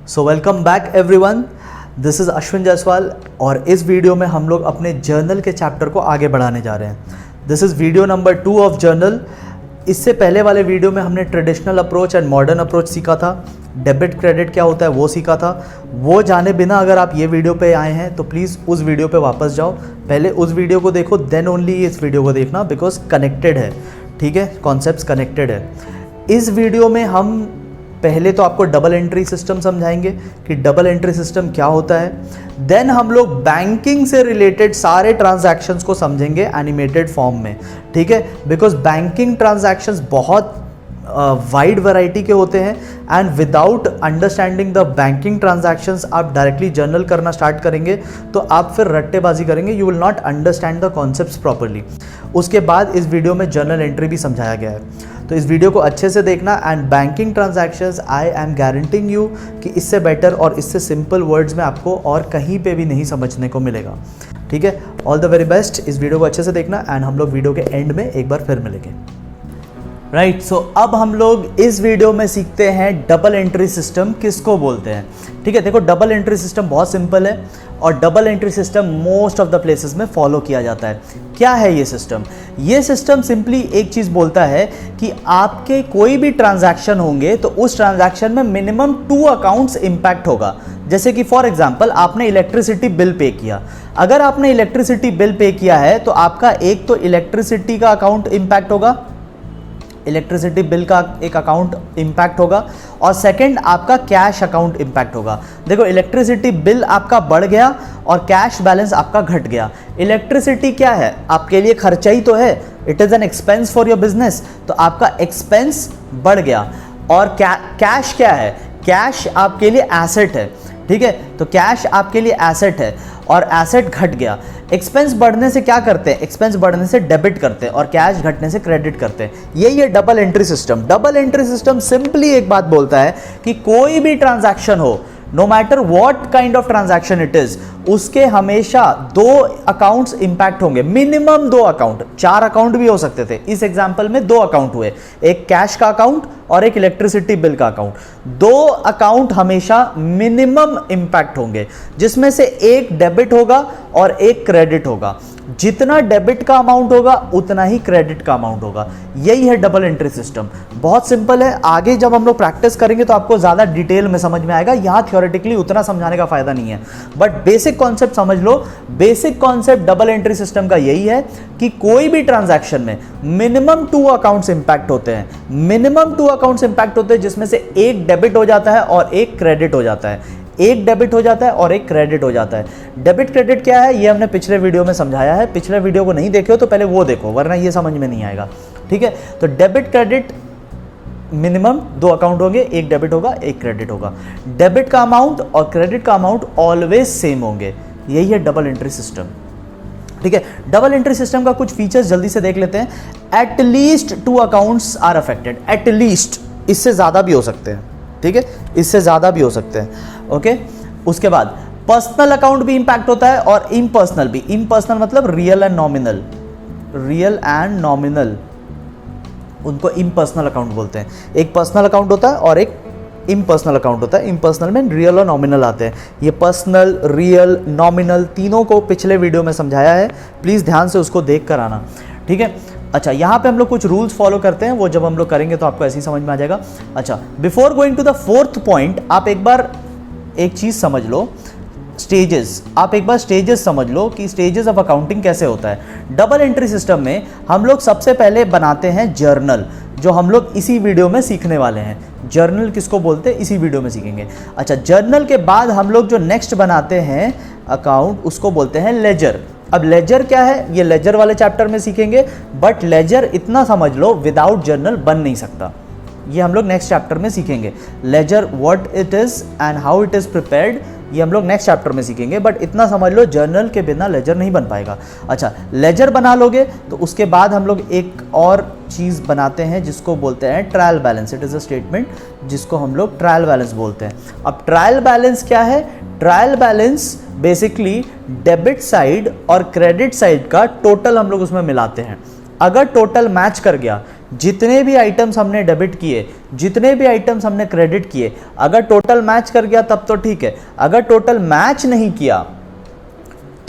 So welcome back everyone, this is Ashwin Jaiswal और इस video में हम लोग अपने जर्नल के चैप्टर को आगे बढ़ाने जा रहे हैं। This is video number 2 of journal. इससे पहले वाले वीडियो में हमने traditional approach and modern approach सीखा था, डेबिट क्रेडिट क्या होता है वो सीखा था। वो जाने बिना अगर आप ये वीडियो पे आए हैं तो प्लीज़ उस वीडियो पे वापस जाओ, पहले उस वीडियो को देखो, देन ओनली इस वीडियो को देखना, बिकॉज कनेक्टेड है, ठीक है, कॉन्सेप्ट्स कनेक्टेड है। इस वीडियो में हम पहले तो आपको डबल एंट्री सिस्टम समझाएंगे कि डबल एंट्री सिस्टम क्या होता है, देन हम लोग बैंकिंग से रिलेटेड सारे ट्रांजैक्शंस को समझेंगे एनिमेटेड फॉर्म में, ठीक है, बिकॉज बैंकिंग ट्रांजैक्शंस बहुत वाइड वैरायटी के होते हैं and without understanding the banking transactions आप डायरेक्टली जर्नल करना स्टार्ट करेंगे तो आप फिर रट्टेबाजी करेंगे, you will not understand the concepts properly. उसके बाद इस वीडियो में जर्नल एंट्री भी समझाया गया है, तो इस वीडियो को अच्छे से देखना। And banking transactions I am guaranteeing you कि इससे बेटर और इससे सिंपल वर्ड्स में आपको और कहीं पे भी नहीं समझने को मिलेगा, ठीक है। ऑल द वेरी बेस्ट, इस वीडियो को अच्छे से देखना एंड हम लोग वीडियो के एंड में एक बार फिर मिलेंगे। राइट, सो अब हम लोग इस वीडियो में सीखते हैं डबल एंट्री सिस्टम किसको बोलते हैं, ठीक है। देखो, डबल एंट्री सिस्टम बहुत सिंपल है और double entry system most of the places में फॉलो किया जाता है। क्या है ये सिस्टम? ये सिस्टम सिंपली एक चीज़ बोलता है कि आपके कोई भी ट्रांजैक्शन होंगे तो उस ट्रांजैक्शन में मिनिमम 2 अकाउंट्स इंपैक्ट होगा। जैसे कि फॉर एग्जांपल आपने इलेक्ट्रिसिटी बिल पे किया, अगर आपने इलेक्ट्रिसिटी बिल पे किया है तो आपका एक तो इलेक्ट्रिसिटी का अकाउंट इंपैक्ट होगा, इलेक्ट्रिसिटी बिल का एक अकाउंट इंपैक्ट होगा, और सेकंड आपका कैश अकाउंट इंपैक्ट होगा। देखो, इलेक्ट्रिसिटी बिल आपका बढ़ गया और कैश बैलेंस आपका घट गया। इलेक्ट्रिसिटी क्या है? आपके लिए खर्चा ही तो है, it is an expense for your business, तो आपका एक्सपेंस बढ़ गया। और कैश क्या है? कैश आपके लिए एसेट है, ठीक है, तो कैश आपके लिए एसेट है और एसेट घट गया। एक्सपेंस बढ़ने से क्या करते हैं? एक्सपेंस बढ़ने से डेबिट करते हैं और कैश घटने से क्रेडिट करते हैं। यही है double entry system. Double entry system simply एक बात बोलता है कि कोई भी ट्रांजैक्शन हो, no matter what kind of transaction it is, उसके हमेशा 2 अकाउंट्स इंपैक्ट होंगे, मिनिमम 2 अकाउंट, 4 अकाउंट भी हो सकते थे। इस एग्जांपल में 2 अकाउंट हुए, एक कैश का अकाउंट और एक इलेक्ट्रिसिटी बिल का अकाउंट। 2 अकाउंट हमेशा मिनिमम इंपैक्ट होंगे, जिसमें से एक डेबिट होगा और एक क्रेडिट होगा। जितना डेबिट का अमाउंट होगा उतना ही क्रेडिट का अमाउंट होगा। यही है डबल एंट्री सिस्टम। बहुत सिंपल है, आगे जब हम लोग प्रैक्टिस करेंगे तो आपको ज़्यादा डिटेल में समझ में आएगा, यहाँ थ्योरेटिकली उतना समझाने का फायदा नहीं है, बट बेसिक कॉन्सेप्ट समझ लो। Basic concept double entry system का यही है कि कोई भी ट्रांजैक्शन में मिनिमम 2 अकाउंट्स इंपैक्ट होते हैं, मिनिमम 2 अकाउंट्स इंपैक्ट होते हैं, जिसमें से एक डेबिट हो जाता है और एक क्रेडिट हो जाता है, एक डेबिट हो जाता है और एक क्रेडिट हो जाता है। डेबिट क्रेडिट क्या है ये हमने पिछले वीडियो में समझाया है, पिछले वीडियो को नहीं देखे हो तो पहले वो देखो, वरना ये समझ में नहीं आएगा, ठीक है। तो डेबिट क्रेडिट मिनिमम 2 अकाउंट होंगे, एक डेबिट होगा एक क्रेडिट होगा। डेबिट का अमाउंट और क्रेडिट का अमाउंट ऑलवेज सेम होंगे। यही है डबल एंट्री सिस्टम, ठीक है। डबल एंट्री सिस्टम का कुछ फीचर्स जल्दी से देख लेते हैं। At least 2 accounts are affected, at least, इससे ज्यादा भी हो सकते हैं, ठीक है, इससे ज्यादा भी हो सकते हैं, ओके। उसके बाद पर्सनल अकाउंट भी इंपैक्ट होता है और इम्पर्सनल भी। इम्पर्सनल मतलब real and nominal, real and nominal, उनको इम्पर्सनल अकाउंट बोलते हैं। एक पर्सनल अकाउंट होता है और एक इम्पर्सनल अकाउंट होता है। इम्पर्सनल में रियल और नॉमिनल आते हैं। ये पर्सनल, रियल, नॉमिनल तीनों को पिछले वीडियो में समझाया है, प्लीज़ ध्यान से उसको देख कर आना, ठीक है। अच्छा, यहाँ पे हम लोग कुछ रूल्स फॉलो करते हैं, वो जब हम लोग करेंगे तो आपको ऐसे ही समझ में आ जाएगा। अच्छा, before going to the 4th point, आप एक बार एक चीज़ समझ लो, स्टेजेस। आप एक बार स्टेजेस समझ लो कि स्टेजेस ऑफ अकाउंटिंग कैसे होता है। डबल एंट्री सिस्टम में हम लोग सबसे पहले बनाते हैं जर्नल, जो हम लोग इसी वीडियो में सीखने वाले हैं। जर्नल किसको बोलते हैं इसी वीडियो में सीखेंगे। अच्छा, जर्नल के बाद हम लोग जो नेक्स्ट बनाते हैं अकाउंट, उसको बोलते हैं लेजर। अब लेजर क्या है ये लेजर वाले चैप्टर में सीखेंगे, बट लेजर इतना समझ लो विदाउट जर्नल बन नहीं सकता, ये हम लोग नेक्स्ट चैप्टर में सीखेंगे। Ledger what it is and how it is prepared, ये हम लोग नेक्स्ट चैप्टर में सीखेंगे, बट इतना समझ लो जर्नल के बिना लेजर नहीं बन पाएगा। अच्छा, लेजर बना लोगे तो उसके बाद हम लोग एक और चीज़ बनाते हैं जिसको बोलते हैं trial balance. It is a statement जिसको हम लोग ट्रायल बैलेंस बोलते हैं। अब ट्रायल बैलेंस क्या है? Trial balance basically debit side और क्रेडिट साइड का टोटल हम लोग उसमें मिलाते हैं। अगर टोटल मैच कर गया, जितने भी आइटम्स हमने डेबिट किए, जितने भी आइटम्स हमने क्रेडिट किए, अगर टोटल मैच कर गया तब तो ठीक है, अगर टोटल मैच नहीं किया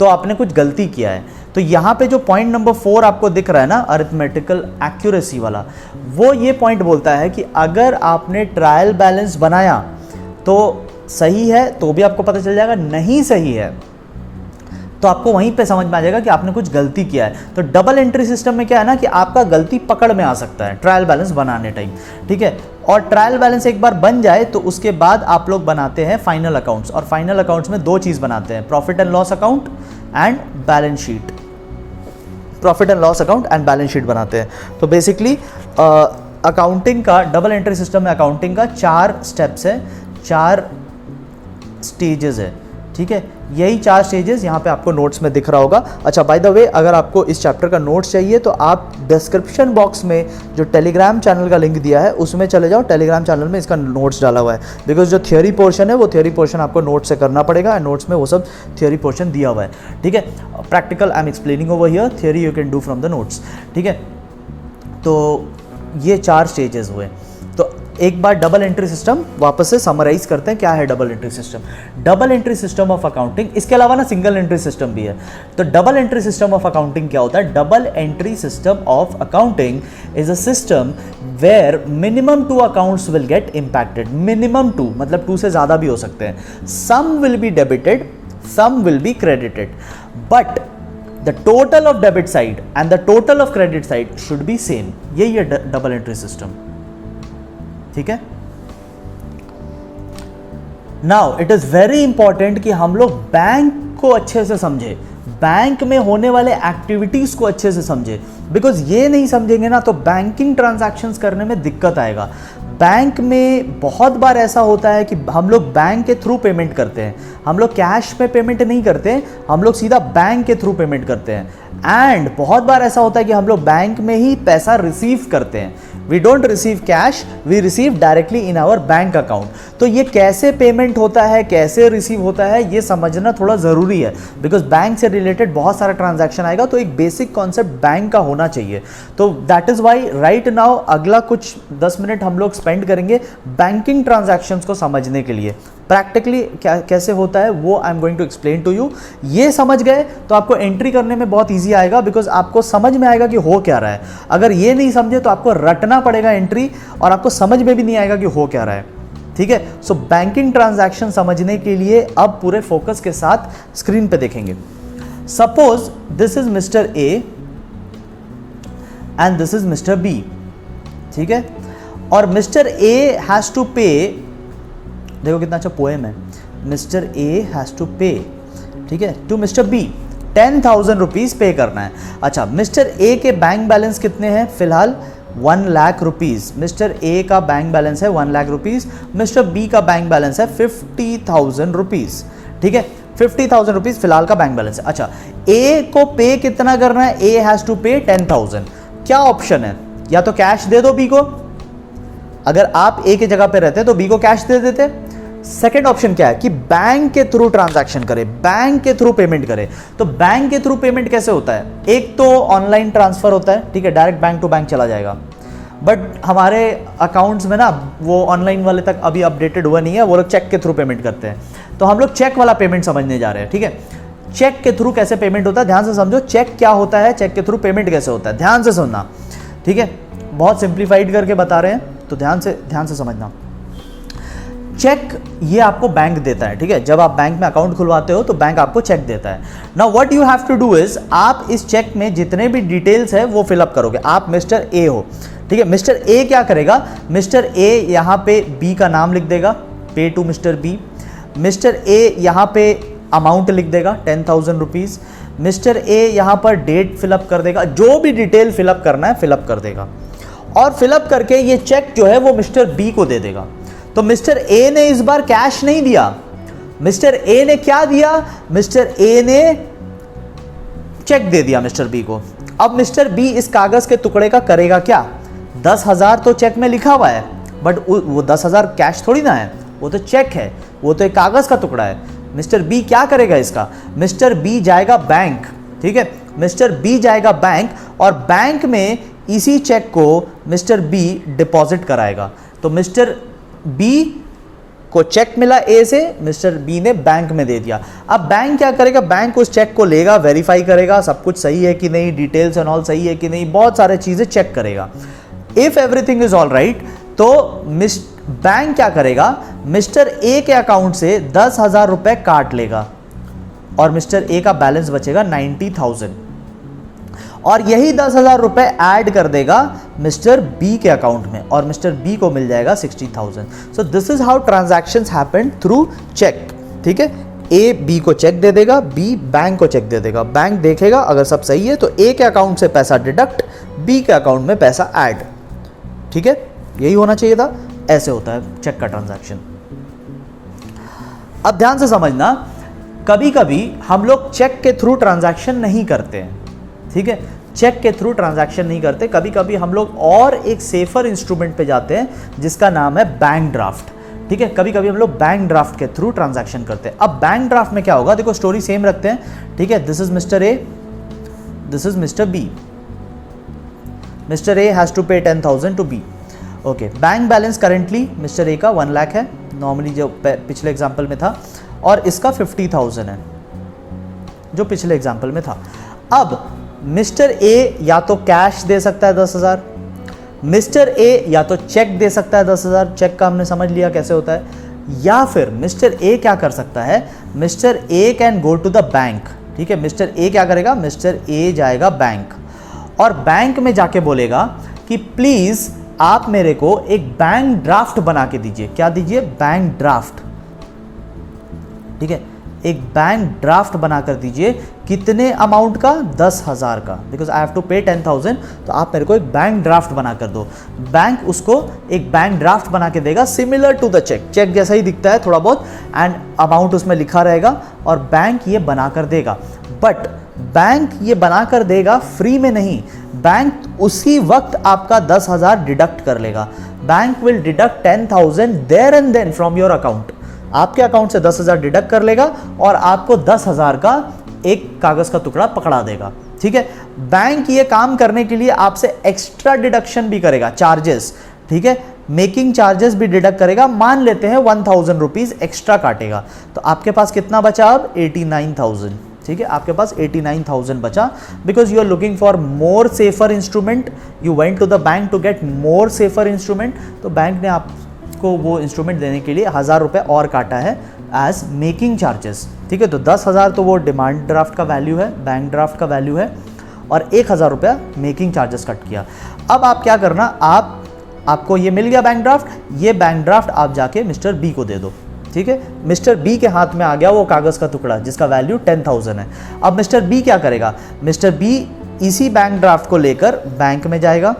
तो आपने कुछ गलती किया है। तो यहाँ पे जो पॉइंट नंबर 4 आपको दिख रहा है ना, अरिथमेटिकल एक्यूरेसी वाला, वो ये पॉइंट बोलता है कि अगर आपने ट्रायल बैलेंस बनाया तो सही है तो भी आपको पता चल जाएगा, नहीं सही है तो आपको वहीं पे समझ में आ जाएगा कि आपने कुछ गलती किया है। तो डबल एंट्री सिस्टम में क्या है ना कि आपका गलती पकड़ में आ सकता है ट्रायल बैलेंस बनाने टाइम, ठीक है। और ट्रायल बैलेंस एक बार बन जाए तो उसके बाद आप लोग बनाते हैं फाइनल अकाउंट्स, और फाइनल अकाउंट्स में 2 चीज़ बनाते हैं, profit and loss account and balance sheet. Profit and loss account and balance sheet बनाते हैं। तो बेसिकली अकाउंटिंग का, डबल एंट्री सिस्टम में अकाउंटिंग का 4 स्टेप्स है, 4 स्टेजेस है, ठीक है। यही 4 स्टेजेस यहाँ पे आपको नोट्स में दिख रहा होगा। अच्छा, बाय द वे, अगर आपको इस चैप्टर का नोट्स चाहिए तो आप डिस्क्रिप्शन बॉक्स में जो टेलीग्राम चैनल का लिंक दिया है उसमें चले जाओ, टेलीग्राम चैनल में इसका नोट्स डाला हुआ है। बिकॉज जो थियोरी पोर्शन है वो थियोरी पोर्शन आपको नोट्स से करना पड़ेगा, एंड नोट्स में वो सब थियोरी पोर्शन दिया हुआ है, ठीक है। Practical I am explaining over here, theory you can do from the notes, ठीक है। तो ये 4 स्टेजेस हुए। तो एक बार डबल एंट्री सिस्टम वापस से समराइज करते हैं, क्या है double entry system. Double entry system of accounting, इसके अलावा ना सिंगल एंट्री सिस्टम भी है। तो double entry system of accounting क्या होता है? Double entry system of accounting is a system where minimum 2 accounts will get impacted. Minimum 2 मतलब 2 से ज्यादा भी हो सकते हैं। Some will be debited, some will be credited, but the total of debit side and the total of credit side should be same. यही है double entry system, ठीक है। Now it is very important कि हम लोग bank को अच्छे से समझे, बैंक में होने वाले एक्टिविटीज को अच्छे से समझे। बिकॉज ये नहीं समझेंगे ना तो बैंकिंग ट्रांजैक्शंस करने में दिक्कत आएगा। बैंक में बहुत बार ऐसा होता है कि हम लोग बैंक के थ्रू पेमेंट करते हैं, हम लोग कैश में पेमेंट नहीं करते, हम लोग सीधा बैंक के थ्रू पेमेंट करते हैं। एंड बहुत बार ऐसा होता है कि हम लोग बैंक में ही पैसा रिसीव करते हैं। We don't receive cash, we receive directly in our bank account. तो ये कैसे पेमेंट होता है, कैसे रिसीव होता है, ये समझना थोड़ा ज़रूरी है। बिकॉज बैंक से रिलेटेड बहुत सारा ट्रांजैक्शन आएगा, तो एक बेसिक कॉन्सेप्ट बैंक का होना चाहिए। तो that is why right now अगला कुछ 10 मिनट हम लोग स्पेंड करेंगे बैंकिंग ट्रांजैक्शंस को समझने के लिए। प्रैक्टिकली क्या कैसे होता है वो I am going to explain to you. ये समझ गए तो आपको एंट्री करने में बहुत ईजी आएगा, बिकॉज आपको समझ में आएगा कि हो क्या रहा है। अगर ये नहीं समझे तो आपको रटना पड़ेगा एंट्री, और आपको समझ में भी नहीं आएगा कि हो क्या रहा है, ठीक है। सो बैंकिंग ट्रांजैक्शन समझने के लिए अब पूरे फोकस के साथ स्क्रीन पे देखेंगे। Suppose this is mister A and this is mister B, ठीक है। और मिस्टर ए हैज टू पे, देखो कितना अच्छा पोएम है, मिस्टर ए हैज टू पे, ठीक है, टू मिस्टर बी 10,000 रुपीज पे करना है। अच्छा, मिस्टर ए के बैंक बैलेंस कितने हैं? फिलहाल 1 लाख रुपीज। मिस्टर ए का बैंक बैलेंस है 1 लाख रुपीज, मिस्टर बी का बैंक बैलेंस है 50,000 रुपीज, ठीक है। 50,000 रुपीज फिलहाल का बैंक बैलेंस है। अच्छा, ए को पे कितना करना है? ए हैज टू पे 10,000। क्या ऑप्शन है? या तो कैश दे दो बी को, अगर आप ए की जगह पे रहते तो बी को कैश दे देते। सेकेंड ऑप्शन क्या है कि बैंक के थ्रू ट्रांजैक्शन करे, बैंक के थ्रू पेमेंट करे। तो बैंक के थ्रू पेमेंट कैसे होता है? एक तो ऑनलाइन ट्रांसफर होता है, ठीक है, डायरेक्ट बैंक टू बैंक चला जाएगा। बट हमारे अकाउंट्स में ना वो ऑनलाइन वाले तक अभी अपडेटेड हुआ नहीं है, वो लोग चेक के थ्रू पेमेंट करते हैं। तो हम लोग चेक वाला पेमेंट समझने जा रहे हैं, ठीक है। चेक के थ्रू कैसे पेमेंट होता है, ध्यान से समझो। चेक क्या होता है, चेक के थ्रू पेमेंट कैसे होता है, ध्यान से सुनना, ठीक है। बहुत सिंप्लीफाइड करके बता रहे हैं, तो ध्यान से समझना। चेक ये आपको बैंक देता है, ठीक है। जब आप बैंक में अकाउंट खुलवाते हो तो बैंक आपको चेक देता है। Now what you have to do is, आप इस चेक में जितने भी डिटेल्स है वो फिलअप करोगे। आप मिस्टर ए हो, ठीक है। मिस्टर ए क्या करेगा? मिस्टर ए यहाँ पे बी का नाम लिख देगा, pay to mister B. Mister A यहाँ पे अमाउंट लिख देगा 10,000 रुपीज। मिस्टर ए यहाँ पर डेट फिलअप कर देगा, जो भी डिटेल फिलअप करना है फिलअप कर देगा, और फिलअप करके ये चेक जो है वो मिस्टर बी को दे देगा। तो मिस्टर ए ने इस बार कैश नहीं दिया, मिस्टर ए ने क्या दिया? मिस्टर ए ने चेक दे दिया मिस्टर बी को। अब मिस्टर बी इस कागज के टुकड़े का करेगा क्या? 10,000 तो चेक में लिखा हुआ है, बट वो 10,000 कैश थोड़ी ना है, वो तो चेक है, वो तो एक कागज का टुकड़ा है। मिस्टर बी क्या करेगा इसका? मिस्टर बी जाएगा बैंक, ठीक है। मिस्टर बी जाएगा बैंक, और बैंक में इसी चेक को मिस्टर बी डिपॉजिट कराएगा। तो मिस्टर बी को चेक मिला ए से, मिस्टर बी ने बैंक में दे दिया। अब बैंक क्या करेगा, बैंक उस चेक को लेगा, वेरीफाई करेगा सब कुछ सही है कि नहीं, डिटेल्स एंड ऑल सही है कि नहीं, बहुत सारे चीज़ें चेक करेगा। If everything is all right तो बैंक क्या करेगा, मिस्टर ए के अकाउंट से 10,000 रुपये काट लेगा और मिस्टर ए का बैलेंस बचेगा 90,000 और यही 10,000 रुपये ऐड कर देगा मिस्टर बी के अकाउंट में और मिस्टर बी को मिल जाएगा 60,000। So this is how transactions happened through cheque. ठीक है, ए बी को चेक दे देगा, बी बैंक को चेक दे देगा, बैंक देखेगा अगर सब सही है तो ए के अकाउंट से पैसा डिडक्ट, बी के अकाउंट में पैसा ऐड। ठीक है, यही होना चाहिए था, ऐसे होता है चेक का ट्रांजैक्शन। अब ध्यान से समझना, कभी कभी हम लोग चेक के थ्रू ट्रांजैक्शन नहीं करते हैं। ठीक है, चेक के थ्रू ट्रांजैक्शन नहीं करते, कभी कभी हम लोग और एक सेफर इंस्ट्रूमेंट पे जाते हैं जिसका नाम है बैंक ड्राफ्ट। ठीक है, कभी कभी हम लोग बैंक ड्राफ्ट के थ्रू ट्रांजैक्शन करते हैं। अब बैंक ड्राफ्ट में क्या होगा, देखो स्टोरी सेम रखते हैं। ठीक है, this is mister A, this is mister B. Mister A has to pay 10,000 to B. Okay, bank balance currently mister A का 1 लाख है, नॉर्मली जो पिछले एग्जाम्पल में था, और इसका 50,000 है जो पिछले एग्जाम्पल में था। अब मिस्टर ए या तो कैश दे सकता है 10,000, मिस्टर ए या तो चेक दे सकता है 10,000, चेक का हमने समझ लिया कैसे होता है, या फिर मिस्टर ए क्या कर सकता है, mister A can go to the bank. ठीक है, मिस्टर ए क्या करेगा, मिस्टर ए जाएगा बैंक और बैंक में जाके बोलेगा कि प्लीज़ आप मेरे को एक बैंक ड्राफ्ट बना के दीजिए। क्या दीजिए, बैंक ड्राफ्ट। ठीक है, एक बैंक ड्राफ्ट बना कर दीजिए। कितने अमाउंट का, 10,000 का, because I have to pay 10,000, तो आप मेरे को एक बैंक ड्राफ्ट बना कर दो। बैंक उसको एक बैंक ड्राफ्ट बना के देगा, similar to the cheque, cheque जैसा ही दिखता है थोड़ा बहुत, एंड अमाउंट उसमें लिखा रहेगा और बैंक ये बना कर देगा। बट बैंक ये बना कर देगा फ्री में नहीं, बैंक उसी वक्त आपका 10,000 डिडक्ट कर लेगा। Bank will deduct 10,000 there and then from your account. आपके अकाउंट से 10,000 डिडक्ट कर लेगा और आपको 10,000 का एक कागज का टुकड़ा पकड़ा देगा। ठीक है, बैंक ये काम करने के लिए आपसे एक्स्ट्रा डिडक्शन भी करेगा, चार्जेस। ठीक है, मेकिंग चार्जेस भी डिडक्ट करेगा। मान लेते हैं 1,000 रुपीज एक्स्ट्रा काटेगा, तो आपके पास कितना बचा अब, 89,000। ठीक है, आपके पास 89,000 बचा, because you are looking for more safer instrument, you went to the bank to get more safer instrument. तो बैंक ने आपको वो इंस्ट्रूमेंट देने के लिए 1,000 रुपये और काटा है एज मेकिंग चार्जेस। ठीक है, तो 10,000 तो वो डिमांड ड्राफ्ट का वैल्यू है, बैंक ड्राफ्ट का वैल्यू है, और 1,000 रुपया मेकिंग चार्जेस कट किया। अब आप क्या करना, आपको ये मिल गया बैंक ड्राफ्ट, ये बैंक ड्राफ्ट आप जाके मिस्टर बी को दे दो। ठीक है, मिस्टर बी के हाथ में आ गया वो कागज़ का टुकड़ा जिसका वैल्यू 10,000 है। अब मिस्टर बी क्या करेगा, मिस्टर बी इसी बैंक ड्राफ्ट को लेकर बैंक में जाएगा।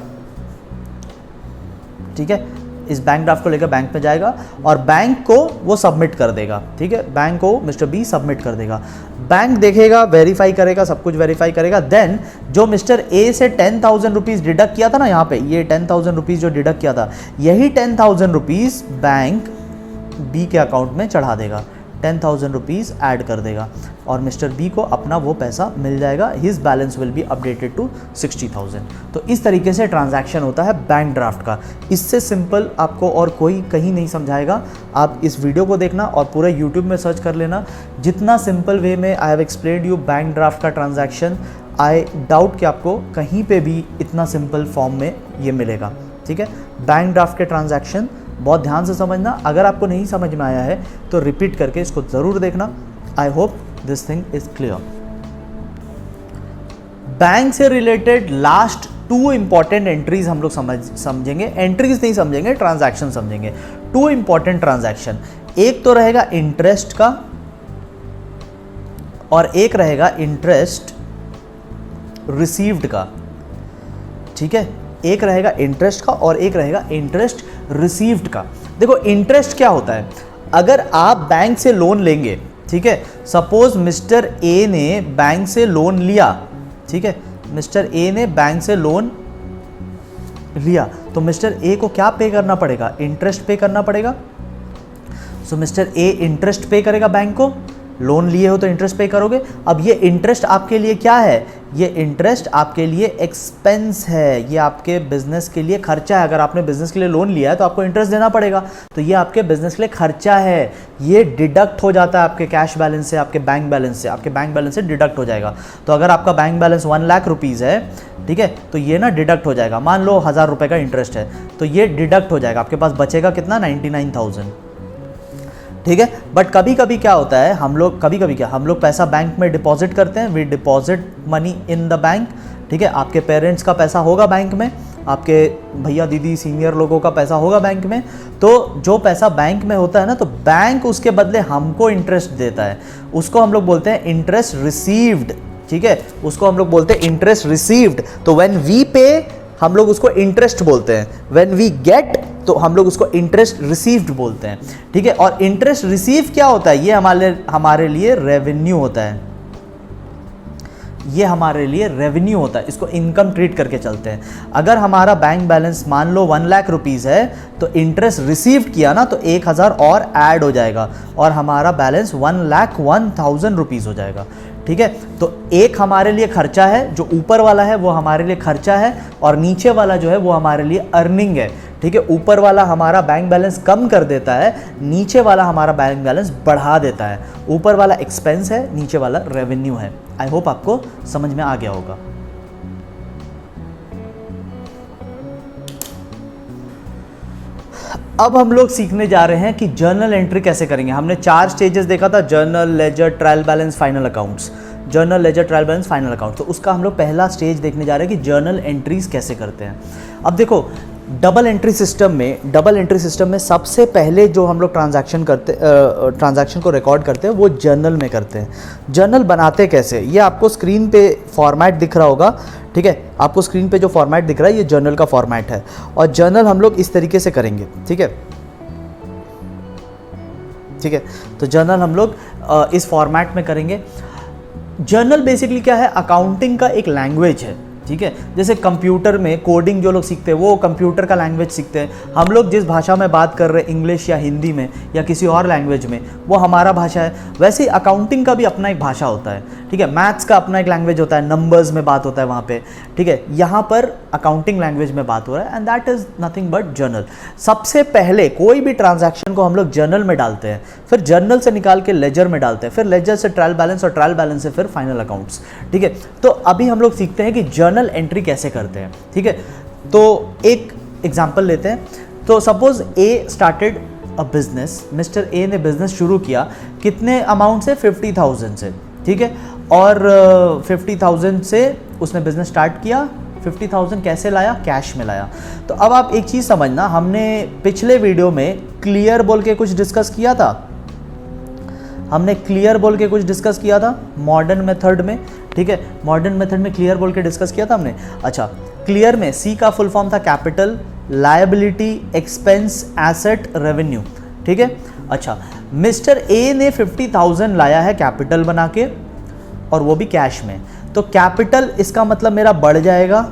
ठीक है, इस बैंक ड्राफ्ट को लेकर बैंक में जाएगा और बैंक को वो सबमिट कर देगा। ठीक है, बैंक को मिस्टर बी सबमिट कर देगा। बैंक देखेगा, वेरीफाई करेगा, सब कुछ वेरीफाई करेगा। देन जो मिस्टर ए से 10,000 रुपीज़ डिडक्ट किया था ना, यहाँ पे ये 10,000 रुपीज़ जो डिडक्ट किया था, यही 10,000 रुपीज़ बैंक बी के अकाउंट में चढ़ा देगा, 10,000 रुपीज़ ऐड कर देगा और मिस्टर बी को अपना वो पैसा मिल जाएगा। His balance will be updated to 60,000। तो इस तरीके से ट्रांजैक्शन होता है बैंक ड्राफ्ट का। इससे सिंपल आपको और कोई कहीं नहीं समझाएगा। आप इस वीडियो को देखना और पूरा यूट्यूब में सर्च कर लेना, जितना सिंपल वे में I have explained you bank draft का ट्रांजैक्शन, आई डाउट कि आपको कहीं पे भी इतना सिंपल फॉर्म में ये मिलेगा। ठीक है, बैंक ड्राफ्ट के ट्रांजैक्शन बहुत ध्यान से समझना। अगर आपको नहीं समझ में आया है तो रिपीट करके इसको ज़रूर देखना। I hope this thing is clear. Bank से रिलेटेड लास्ट 2 इंपॉर्टेंट एंट्रीज हम लोग समझेंगे, एंट्रीज नहीं समझेंगे, ट्रांजैक्शन समझेंगे। 2 इंपॉर्टेंट ट्रांजैक्शन, एक तो रहेगा इंटरेस्ट का और एक रहेगा इंटरेस्ट रिसीव्ड का। ठीक है, एक रहेगा इंटरेस्ट का और एक रहेगा इंटरेस्ट रिसीव्ड का। देखो इंटरेस्ट क्या होता है, अगर आप बैंक से लोन लेंगे, ठीक है, सपोज मिस्टर ए ने बैंक से लोन लिया, ठीक है, मिस्टर ए ने बैंक से लोन लिया, तो मिस्टर ए को क्या पे करना पड़ेगा, इंटरेस्ट पे करना पड़ेगा। सो मिस्टर ए इंटरेस्ट पे करेगा बैंक को, लोन लिए हो तो इंटरेस्ट पे करोगे। अब ये इंटरेस्ट आपके लिए क्या है, ये इंटरेस्ट आपके लिए एक्सपेंस है, ये आपके बिजनेस के लिए खर्चा है। अगर आपने बिजनेस के लिए लोन लिया है तो आपको इंटरेस्ट देना पड़ेगा, तो ये आपके बिजनेस के लिए खर्चा है। ये डिडक्ट हो जाता है आपके कैश बैलेंस से, आपके बैंक बैलेंस से, आपके बैंक बैलेंस से डिडक्ट हो जाएगा। तो अगर आपका बैंक बैलेंस 1 लाख रुपीज़ है, ठीक है, तो ये ना डिडक्ट हो जाएगा। मान लो 1000 रुपये का इंटरेस्ट है, तो ये डिडक्ट हो जाएगा, आपके पास बचेगा कितना, 99,000, ठीक है। बट कभी कभी क्या होता है, हम लोग पैसा बैंक में डिपॉजिट करते हैं, we deposit money in the bank, ठीक है। आपके पेरेंट्स का पैसा होगा बैंक में, आपके भैया दीदी सीनियर लोगों का पैसा होगा बैंक में। तो जो पैसा बैंक में होता है ना, तो बैंक उसके बदले हमको इंटरेस्ट देता है, उसको हम लोग बोलते हैं इंटरेस्ट रिसीव्ड, ठीक है, उसको हम लोग बोलते हैं इंटरेस्ट रिसीव्ड। तो व्हेन वी पे हम लोग उसको इंटरेस्ट बोलते हैं, व्हेन वी गेट तो हम लोग उसको इंटरेस्ट रिसीव्ड बोलते हैं, ठीक है। और इंटरेस्ट रिसीव क्या होता है, ये हमारे लिए रेवेन्यू होता है, ये हमारे लिए रेवेन्यू होता है, इसको इनकम ट्रीट करके चलते हैं। अगर हमारा बैंक बैलेंस मान लो 1 लाख रुपीज़ है, तो इंटरेस्ट रिसीव किया ना, तो 1000 और ऐड हो जाएगा और हमारा बैलेंस 1,01,000 रुपीज़ हो जाएगा, ठीक है। तो एक हमारे लिए खर्चा है, जो ऊपर वाला है वो हमारे लिए खर्चा है, और नीचे वाला जो है वो हमारे लिए अर्निंग है, ठीक है। ऊपर वाला हमारा बैंक बैलेंस कम कर देता है, नीचे वाला हमारा बैंक बैलेंस बढ़ा देता है। ऊपर वाला एक्सपेंस है, नीचे वाला रेवेन्यू है। आई होप आपको समझ में आ गया होगा। अब हम लोग सीखने जा रहे हैं कि जर्नल एंट्री कैसे करेंगे। हमने 4 स्टेजेस देखा था, journal, ledger, trial balance, final accounts. Journal, ledger, trial balance, final account. तो उसका हम लोग पहला स्टेज देखने जा रहे हैं कि जर्नल एंट्रीज कैसे करते हैं। अब देखो, डबल एंट्री सिस्टम में सबसे पहले जो हम लोग ट्रांजैक्शन को रिकॉर्ड करते हैं वो जर्नल में करते हैं। जर्नल बनाते कैसे, ये आपको स्क्रीन पे फॉर्मेट दिख रहा होगा, ठीक है। आपको स्क्रीन पे जो फॉर्मेट दिख रहा है ये जर्नल का फॉर्मेट है, और जर्नल हम लोग इस तरीके से करेंगे, ठीक है, ठीक है। तो जर्नल हम लोग इस फॉर्मेट में करेंगे। जर्नल बेसिकली क्या है, अकाउंटिंग का एक लैंग्वेज है, ठीक है। जैसे कंप्यूटर में कोडिंग जो लोग सीखते हैं वो कंप्यूटर का लैंग्वेज सीखते हैं। हम लोग जिस भाषा में बात कर रहे हैं, इंग्लिश या हिंदी में या किसी और लैंग्वेज में, वो हमारा भाषा है। वैसे ही अकाउंटिंग का भी अपना एक भाषा होता है, ठीक है। मैथ्स का अपना एक लैंग्वेज होता है, नंबर्स में बात होता है वहाँ पे, ठीक है। यहाँ पर अकाउंटिंग लैंग्वेज में बात हो रहा है, and that is nothing but journal. सबसे पहले कोई भी ट्रांजैक्शन को हम लोग जर्नल में डालते हैं, फिर जर्नल से निकाल के लेजर में डालते हैं, फिर लेजर से ट्रायल बैलेंस, और ट्रायल बैलेंस से फिर फाइनल अकाउंट्स, ठीक है। तो अभी हम लोग सीखते हैं कि जर्नल एंट्री कैसे करते हैं, ठीक है। तो एक एग्जांपल लेते हैं। तो suppose A started a business, mister A ने बिजनेस शुरू किया, कितने अमाउंट से, 50,000 से, ठीक है। और 50,000 से उसने बिजनेस स्टार्ट किया। 50,000 कैसे लाया, कैश में लाया। तो अब आप एक चीज़ समझना, हमने पिछले वीडियो में क्लियर बोल के कुछ डिस्कस किया था, मॉडर्न मेथड में, ठीक है। मॉडर्न मेथड में क्लियर बोल के डिस्कस किया था हमने। अच्छा, क्लियर में सी का फुल फॉर्म था capital, liability, expense, asset, revenue, ठीक है। अच्छा, मिस्टर ए ने 50,000 लाया है कैपिटल बना के, और वो भी कैश में। तो कैपिटल इसका मतलब मेरा बढ़ जाएगा,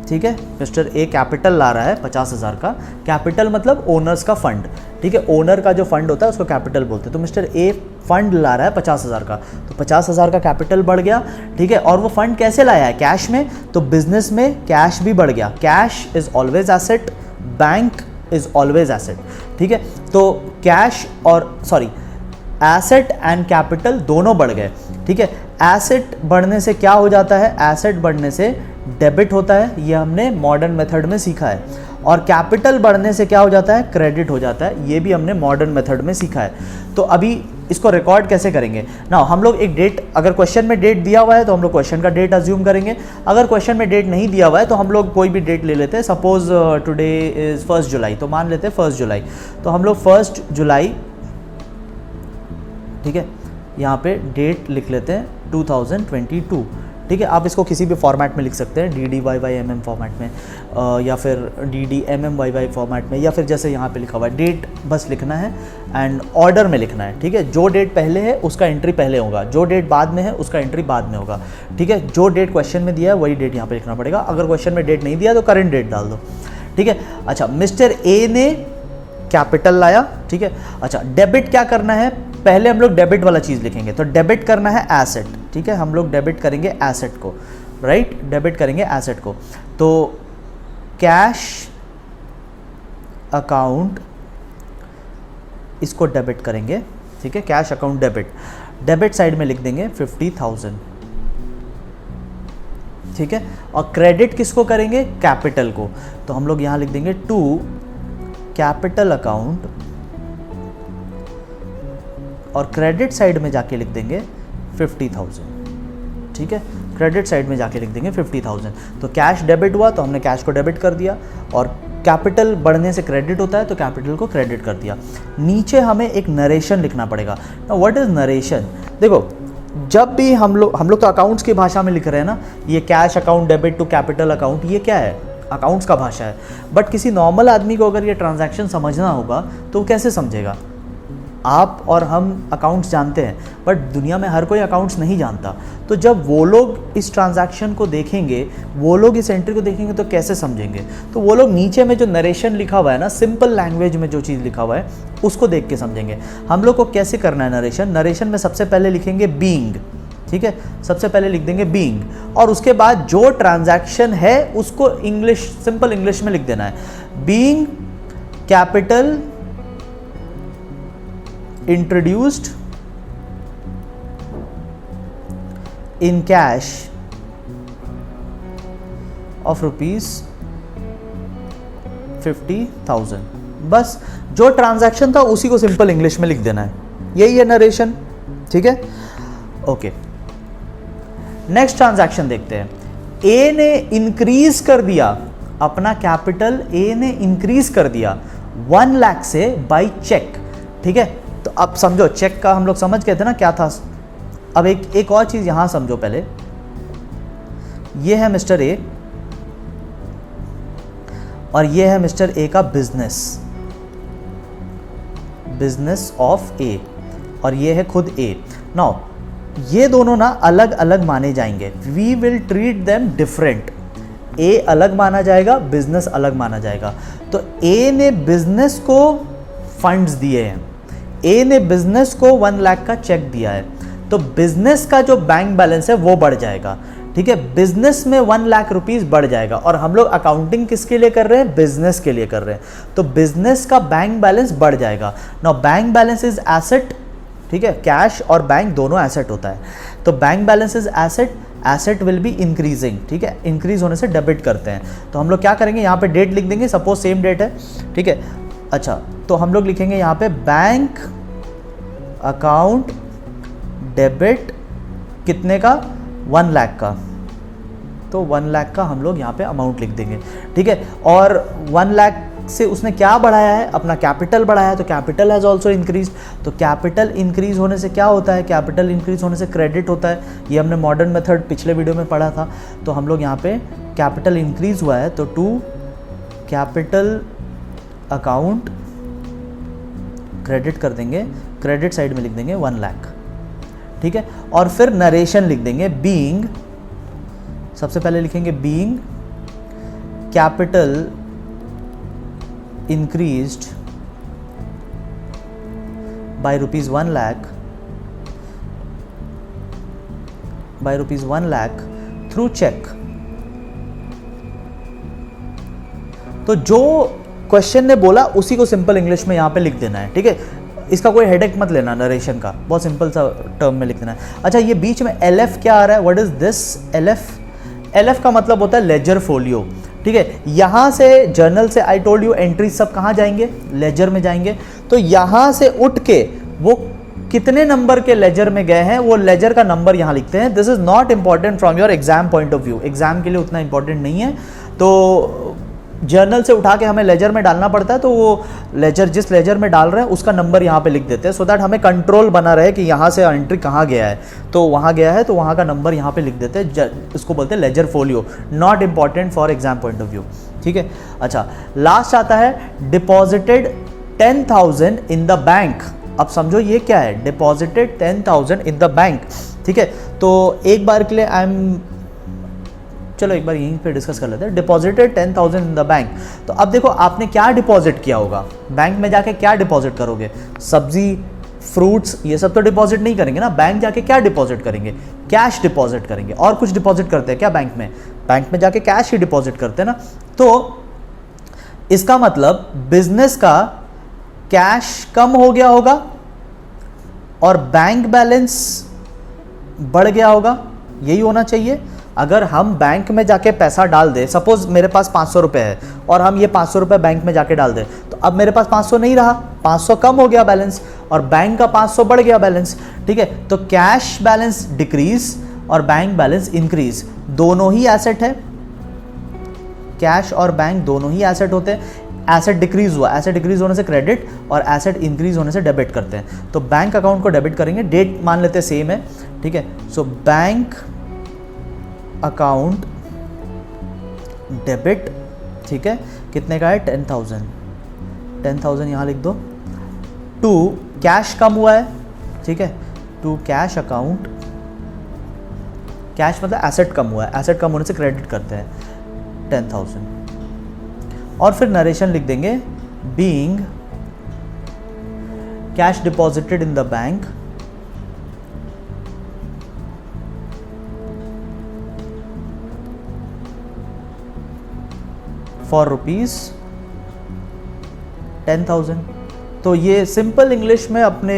ठीक है। मिस्टर ए कैपिटल ला रहा है 50,000 का, कैपिटल मतलब ओनर्स का फंड, ठीक है। ओनर का जो फंड होता है उसको कैपिटल बोलते हैं। तो मिस्टर ए फंड ला रहा है 50,000 का, तो 50,000 का कैपिटल बढ़ गया, ठीक है। और वो फंड कैसे लाया है, कैश में। तो बिजनेस में कैश भी बढ़ गया। Cash is always asset, bank is always asset, ठीक है। तो कैश और एसेट एंड कैपिटल दोनों बढ़ गए, ठीक है। एसेट बढ़ने से क्या हो जाता है, एसेट बढ़ने से डेबिट होता है, ये हमने मॉडर्न मेथड में सीखा है। और कैपिटल बढ़ने से क्या हो जाता है, क्रेडिट हो जाता है, ये भी हमने मॉडर्न मेथड में सीखा है। तो अभी इसको रिकॉर्ड कैसे करेंगे ना, हम लोग एक डेट, अगर क्वेश्चन में डेट दिया हुआ है तो हम लोग क्वेश्चन का डेट अज्यूम करेंगे। अगर क्वेश्चन में डेट नहीं दिया हुआ है तो हम लोग कोई भी डेट ले लेते हैं। सपोज टुडे इज 1 जुलाई, तो मान लेते हैं 1 जुलाई। तो हम लोग 1 जुलाई, ठीक है, यहाँ पे डेट लिख लेते हैं 2022, ठीक है। आप इसको किसी भी फॉर्मेट में लिख सकते हैं, DDYYMM फॉर्मेट में, या फिर DDMMYY फॉर्मेट में, या फिर जैसे यहाँ पे लिखा हुआ है डेट बस लिखना है, एंड ऑर्डर में लिखना है, ठीक है। जो डेट पहले है उसका एंट्री पहले होगा, जो डेट बाद में है उसका एंट्री बाद में होगा, ठीक है। जो डेट क्वेश्चन में दिया है वही डेट यहाँ पे लिखना पड़ेगा। अगर क्वेश्चन में डेट नहीं दिया तो करंट डेट डाल दो, ठीक है। अच्छा, मिस्टर ए ने कैपिटल लाया, ठीक है। अच्छा, डेबिट क्या करना है, पहले हम लोग डेबिट वाला चीज़ लिखेंगे। तो डेबिट करना है एसेट, ठीक है, हम लोग डेबिट करेंगे एसेट को, राइट, डेबिट करेंगे एसेट को। तो कैश अकाउंट इसको डेबिट करेंगे, ठीक है, cash account debit, debit side में लिख देंगे 50,000, ठीक है। और क्रेडिट किसको करेंगे, कैपिटल को, तो हम लोग यहां लिख देंगे टू कैपिटल अकाउंट, और क्रेडिट साइड में जाके लिख देंगे 50,000, ठीक है, क्रेडिट साइड में जाके लिख देंगे 50,000। तो कैश डेबिट हुआ तो हमने कैश को डेबिट कर दिया, और कैपिटल बढ़ने से क्रेडिट होता है तो कैपिटल को क्रेडिट कर दिया। नीचे हमें एक नरेशन लिखना पड़ेगा। Now what is narration? देखो, जब भी हम लोग तो अकाउंट्स की भाषा में लिख रहे हैं ना, ये cash account debit to capital account, ये क्या है, अकाउंट्स का भाषा है। बट किसी नॉर्मल आदमी को अगर ये ट्रांजैक्शन समझना होगा तो वो कैसे समझेगा? आप और हम अकाउंट्स जानते हैं, बट दुनिया में हर कोई अकाउंट्स नहीं जानता। तो जब वो लोग इस ट्रांजैक्शन को देखेंगे, वो लोग इस एंट्री को देखेंगे तो कैसे समझेंगे? तो वो लोग नीचे में जो नरेशन लिखा हुआ है ना, सिंपल लैंग्वेज में जो चीज़ लिखा हुआ है उसको देख के समझेंगे। हम लोग को कैसे करना है नरेशन? नरेशन में सबसे पहले लिखेंगे बीइंग, ठीक है, सबसे पहले लिख देंगे बीइंग, और उसके बाद जो ट्रांजैक्शन है उसको इंग्लिश, सिंपल इंग्लिश में लिख देना है। Being capital introduced in cash of rupees 50,000। बस जो ट्रांजैक्शन था उसी को सिंपल इंग्लिश में लिख देना है, यही है नरेशन, ठीक है, ओके। नेक्स्ट ट्रांजैक्शन देखते हैं। ए ने इंक्रीज कर दिया अपना कैपिटल, ए ने इंक्रीज कर दिया 1 लाख से बाय चेक, ठीक है। तो अब समझो, चेक का हम लोग समझ गए थे ना क्या था। अब एक और चीज यहां समझो पहले, ये है मिस्टर ए और ये है मिस्टर ए का बिजनेस, बिजनेस ऑफ ए, और ये है खुद ए। नाउ ये दोनों ना अलग अलग माने जाएंगे, we will treat them different. A अलग माना जाएगा, बिजनेस अलग माना जाएगा। तो ए ने बिजनेस को फंड्स दिए हैं, ए ने बिजनेस को 1 लाख का चेक दिया है, तो बिजनेस का जो बैंक बैलेंस है वो बढ़ जाएगा, ठीक है, बिजनेस में 1 लाख रुपीस बढ़ जाएगा। और हम लोग अकाउंटिंग किसके लिए कर रहे हैं? बिजनेस के लिए कर रहे हैं, तो बिजनेस का बैंक बैलेंस बढ़ जाएगा। Now bank balance is asset, ठीक है, कैश और बैंक दोनों एसेट होता है, तो bank balance is asset, asset will be increasing, ठीक है, इंक्रीज होने से डेबिट करते हैं। तो हम लोग क्या करेंगे, यहाँ पे डेट लिख देंगे, सपोज सेम डेट है, ठीक है। अच्छा, तो हम लोग लिखेंगे यहाँ पे बैंक अकाउंट डेबिट कितने का? 1 लाख का, तो 1 लाख का हम लोग यहाँ पे अमाउंट लिख देंगे, ठीक है। और 1 लाख से उसने क्या बढ़ाया है? अपना कैपिटल बढ़ाया है, तो कैपिटल हैज़ ऑल्सो इंक्रीज। तो कैपिटल इंक्रीज होने से क्या होता है? कैपिटल इंक्रीज होने से क्रेडिट होता है, ये हमने मॉडर्न मेथड पिछले वीडियो में पढ़ा था। तो हम लोग यहाँ पे कैपिटल इंक्रीज हुआ है तो टू कैपिटल अकाउंट क्रेडिट कर देंगे, क्रेडिट साइड में लिख देंगे 1 लाख, ठीक है। और फिर नरेशन लिख देंगे बीइंग, सबसे पहले लिखेंगे being capital increased by rupees 1 lakh, by rupees 1 lakh through cheque. तो जो क्वेश्चन ने बोला उसी को सिंपल इंग्लिश में यहाँ पे लिख देना है, ठीक है। इसका कोई हेडेक मत लेना नरेशन का, बहुत सिंपल सा टर्म में लिख देना है। अच्छा, ये बीच में LF क्या आ रहा है? What is this LF? LF का मतलब होता है लेजर फोलियो, ठीक है। यहाँ से जर्नल से आई टोल्ड यू एंट्रीज सब कहाँ जाएंगे? लेजर में जाएंगे। तो यहाँ से उठ के वो कितने नंबर के लेजर में गए हैं वो लेजर का नंबर यहाँ लिखते हैं। This is not important from your exam point of view, exam के लिए उतना इंपॉर्टेंट नहीं है। तो जर्नल से उठा के हमें लेजर में डालना पड़ता है, तो वो लेजर जिस लेजर में डाल रहे हैं उसका नंबर यहाँ पे लिख देते हैं, सो दैट हमें कंट्रोल बना रहे कि यहाँ से एंट्री कहाँ गया है, तो वहाँ गया है तो वहाँ का नंबर यहाँ पे लिख देते हैं। इसको बोलते हैं ledger folio, not important for exam point of view, ठीक है। अच्छा, लास्ट आता है डिपॉजिटेड 10,000 इन द बैंक। अब समझो ये क्या है? डिपॉजिटेड 10,000 इन द बैंक, ठीक है। तो एक बार के लिए चलो एक बार यहीं पे डिस्कस कर लेते हैं। डिपॉजिटेड 10,000 इन द बैंक, तो अब देखो आपने क्या डिपॉजिट किया होगा? बैंक में जाके क्या डिपॉजिट करोगे? सब्जी, फ्रूट्स, ये सब तो डिपॉजिट नहीं करेंगे ना। बैंक जाके क्या डिपॉजिट करेंगे? कैश डिपॉजिट करेंगे। और कुछ डिपॉजिट करते हैं क्या बैंक में? बैंक में जाके कैश ही डिपॉजिट करते हैं ना। तो इसका मतलब बिजनेस का कैश कम हो गया होगा और बैंक बैलेंस बढ़ गया होगा, यही होना चाहिए। अगर हम बैंक में जाके पैसा डाल दें, सपोज मेरे पास 500 रुपये है और हम ये 500 रुपये बैंक में जाके डाल दें, तो अब मेरे पास 500 नहीं रहा, 500 कम हो गया बैलेंस और बैंक का 500 बढ़ गया बैलेंस, ठीक है। तो कैश बैलेंस डिक्रीज और बैंक बैलेंस इंक्रीज, दोनों ही एसेट है। कैश और बैंक दोनों ही एसेट होते हैं। एसेट डिक्रीज हुआ, एसेट डिक्रीज होने से क्रेडिट और एसेट इंक्रीज होने से डेबिट करते हैं। तो बैंक अकाउंट को डेबिट करेंगे, डेट मान लेते हैं सेम है, ठीक है। सो बैंक अकाउंट डेबिट, ठीक है, कितने का है? 10,000। 10,000 यहाँ लिख दो। टू कैश कम हुआ है, ठीक है, टू कैश अकाउंट, कैश मतलब एसेट कम हुआ है, एसेट कम होने से क्रेडिट करते हैं 10,000। और फिर नरेशन लिख देंगे, being cash deposited in the bank for ₹10,000। तो ये सिंपल इंग्लिश में अपने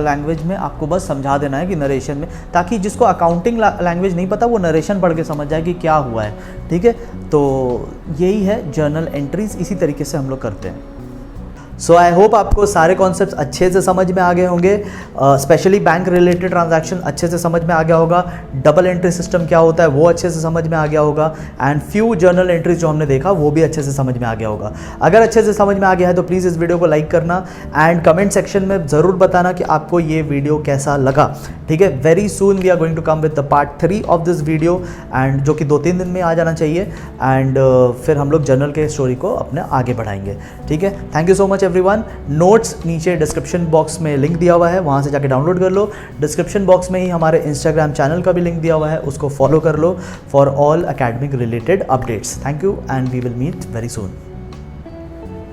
लैंग्वेज में आपको बस समझा देना है कि नरेशन में, ताकि जिसको अकाउंटिंग लैंग्वेज नहीं पता वो नरेशन पढ़ के समझ जाए कि क्या हुआ है, ठीक है। तो यही है जर्नल एंट्रीज, इसी तरीके से हम लोग करते हैं। सो आई होप आपको सारे कॉन्सेप्ट्स अच्छे से समझ में आ गए होंगे। स्पेशली बैंक रिलेटेड ट्रांजैक्शन अच्छे से समझ में आ गया होगा। डबल एंट्री सिस्टम क्या होता है वो अच्छे से समझ में आ गया होगा। एंड फ्यू जर्नल एंट्रीज जो हमने देखा वो भी अच्छे से समझ में आ गया होगा। अगर अच्छे से समझ में आ गया है तो प्लीज़ इस वीडियो को लाइक करना एंड कमेंट सेक्शन में ज़रूर बताना कि आपको ये वीडियो कैसा लगा, ठीक है। Very soon we are going to come with the part 3 of this video, and जो कि 2-3 दिन में आ जाना चाहिए। एंड फिर हम लोग जर्नल के स्टोरी को अपने आगे बढ़ाएंगे, ठीक है। Thank you so much everyone. Notes नीचे डिस्क्रिप्शन बॉक्स में लिंक दिया हुआ है, वहाँ से जाके डाउनलोड कर लो। डिस्क्रिप्शन बॉक्स में ही हमारे इंस्टाग्राम चैनल का भी लिंक दिया हुआ है, उसको फॉलो कर लो for all academic related updates. Thank you and we will meet very soon.